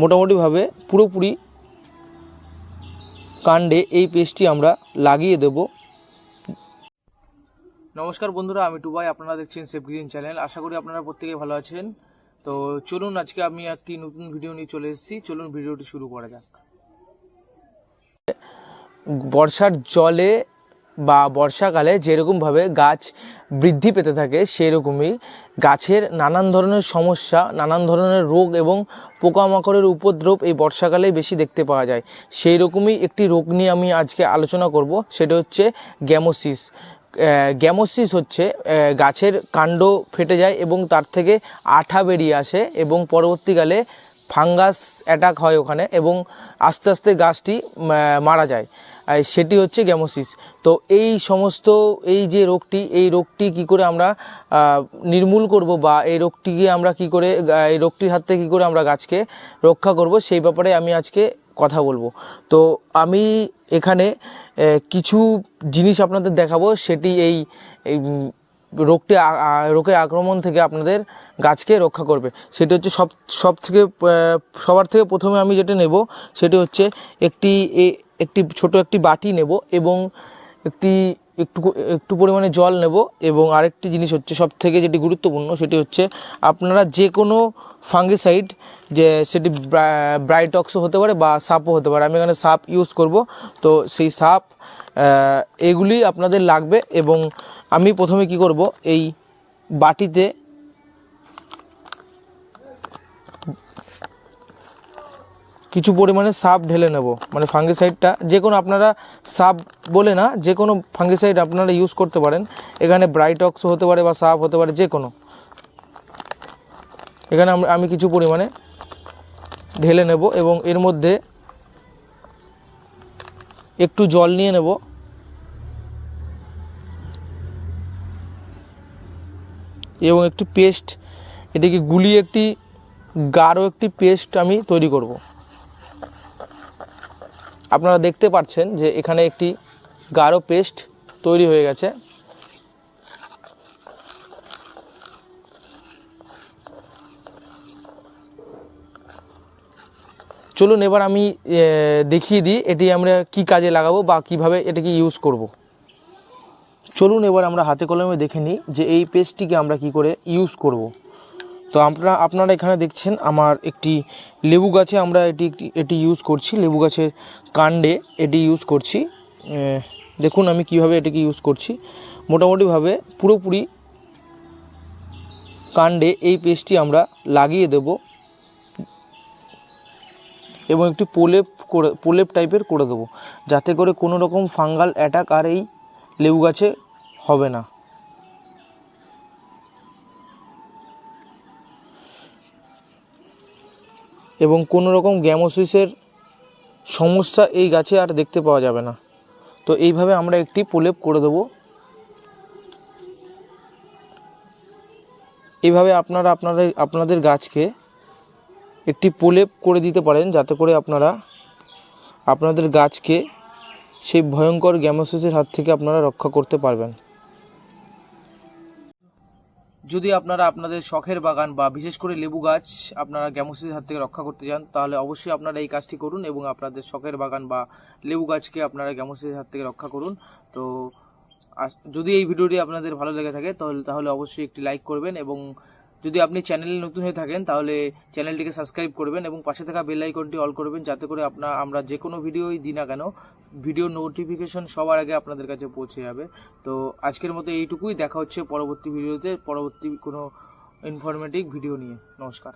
মোটামুটিভাবে পুরোপুরি কাণ্ডে এই পেস্টটি আমরা লাগিয়ে দেব। নমস্কার বন্ধুরা, আমি টুবাই, আপনারা দেখছেন সেফ গ্রিন চ্যানেল। আশা করি আপনারা প্রত্যেকে ভালো আছেন। তো চলুন, আজকে আমি একটি নতুন ভিডিও নিয়ে চলে এসেছি। চলুন ভিডিওটি শুরু করা যাক। বর্ষার জলে বা বর্ষাকালে যেরকমভাবে গাছ বৃদ্ধি পেতে থাকে, সেরকমই গাছের নানান ধরনের সমস্যা, নানান ধরনের রোগ এবং পোকামাকড়ের উপদ্রব এই বর্ষাকালেই বেশি দেখতে পাওয়া যায়। সেই রকমই একটি রোগ নিয়ে আমি আজকে আলোচনা করব, সেটা হচ্ছে গ্যামোসিস। গ্যামোসিস হচ্ছে গাছের কাণ্ড ফেটে যায় এবং তার থেকে আঠা বেরিয়ে আসে এবং পরবর্তীকালে ফাঙ্গাস অ্যাটাক হয় ওখানে এবং আস্তে আস্তে গাছটি মারা যায়। সেটি হচ্ছে গ্যামোসিস। তো এই সমস্ত যে রোগটি, এই রোগটি কী করে আমরা নির্মূল করব বা এই রোগটিকে আমরা কী করে, এই রোগটির হাত থেকে কী করে আমরা গাছকে রক্ষা করব, সেই ব্যাপারে আমি আজকে কথা বলবো। তো আমি এখানে কিছু জিনিস আপনাদের দেখাবো, সেটি এই রোগের আক্রমণ থেকে আপনাদের গাছকে রক্ষা করবে। সেটি হচ্ছে সবার থেকে প্রথমে আমি যেটা নেব, সেটি হচ্ছে একটি ছোট একটি বাটি নেব এবং একটু পরিমাণে জল নেব। এবং আরেকটি জিনিস হচ্ছে সবথেকে যেটি গুরুত্বপূর্ণ, সেটি হচ্ছে আপনারা যে কোনো ফাঙ্গিসাইড, যে সেটি ব্রাইটক্সও হতে পারে বা সাপও হতে পারে। আমি এখানে সাপ ইউজ করব। তো সেই সাপ এগুলি আপনাদের লাগবে। এবং আমি প্রথমে কি করব, এই বাটিতে কিছু পরিমাণে সাপ ঢেলে নেব, মানে ফাঙ্গিসাইডটা যে কোনো, আপনারা সাপ বলে না, যে কোনো ফাঙ্গিসাইড আপনারা ইউজ করতে পারেন। এখানে ব্রাইটক্স হতে পারে বা সাপ হতে পারে, যে কোনো। এখানে আমি কিছু পরিমাণে ঢেলে নেব এবং এর মধ্যে একটু জল নিয়ে নেব এবং একটি পেস্ট, এটিকে গুলিয়ে একটি গাঢ় একটি পেস্ট আমি তৈরি করব। আপনারা দেখতে পাচ্ছেন যে এখানে একটি গাঢ় পেস্ট তৈরি হয়ে গেছে। চলুন এবার আমি দেখিয়ে দিই এটি আমরা কি কাজে লাগাবো বা কিভাবে এটাকে ইউজ করব। চলুন এবার আমরা হাতে কলমে দেখে নিই যে এই পেস্টটিকে আমরা কি করে ইউজ করব। তো আপনারা এখানে দেখছেন আমার একটি লেবু গাছে আমরা এটি ইউজ করছি, লেবু গাছের কাণ্ডে এটি ইউজ করছি। দেখুন আমি কিভাবে এটিকে ইউজ করছি। মোটামুটিভাবে পুরোপুরি কাণ্ডে এই পেস্টটি আমরা লাগিয়ে দেব এবং একটি প্রলেপ টাইপের করে দেবো, যাতে করে কোনো রকম ফাঙ্গাল অ্যাটাক আর এই লেবু গাছে হবে না। এবং কোনো রকম গ্যামোসিসের সমস্যা এই গাছে আর দেখতে পাওয়া যাবে না। তো এইভাবে আমরা একটি প্রলেপ করে দেব। এইভাবে আপনাদের গাছকে একটি প্রলেপ করে দিতে পারেন, যাতে করে আপনাদের গাছকে সেই ভয়ঙ্কর গ্যামোসিসের হাত থেকে আপনারা রক্ষা করতে পারবেন। যদি আপনারা আপনাদের শখের বাগান বা বিশেষ করে লেবু গাছ আপনারা গ্যামোসিসের হাত থেকে রক্ষা করতে চান, তাহলে অবশ্যই আপনারা এই কাজটি করুন এবং আপনাদের শখের বাগান বা লেবু গাছকে আপনারা গ্যামোসিসের হাত থেকে রক্ষা করুন। তো যদি এই ভিডিওটি আপনাদের ভালো লেগে থাকে তাহলে অবশ্যই একটি লাইক করবেন এবং যদি আপনি চ্যানেলে নতুন হয়ে থাকেন তাহলে চ্যানেলটিকে সাবস্ক্রাইব করবেন এবং পাশে থাকা বেল আইকনটি অল করবেন, যাতে করে আমরা যে কোনো ভিডিওই দিই না কেন, ভিডিও নোটিফিকেশন সবার আগে আপনাদের কাছে পৌঁছে যাবে। তো আজকের মতো এইটুকুই, দেখা হচ্ছে পরবর্তী ভিডিওতে, পরবর্তী কোনো ইনফরমেটিভ ভিডিও নিয়ে। নমস্কার।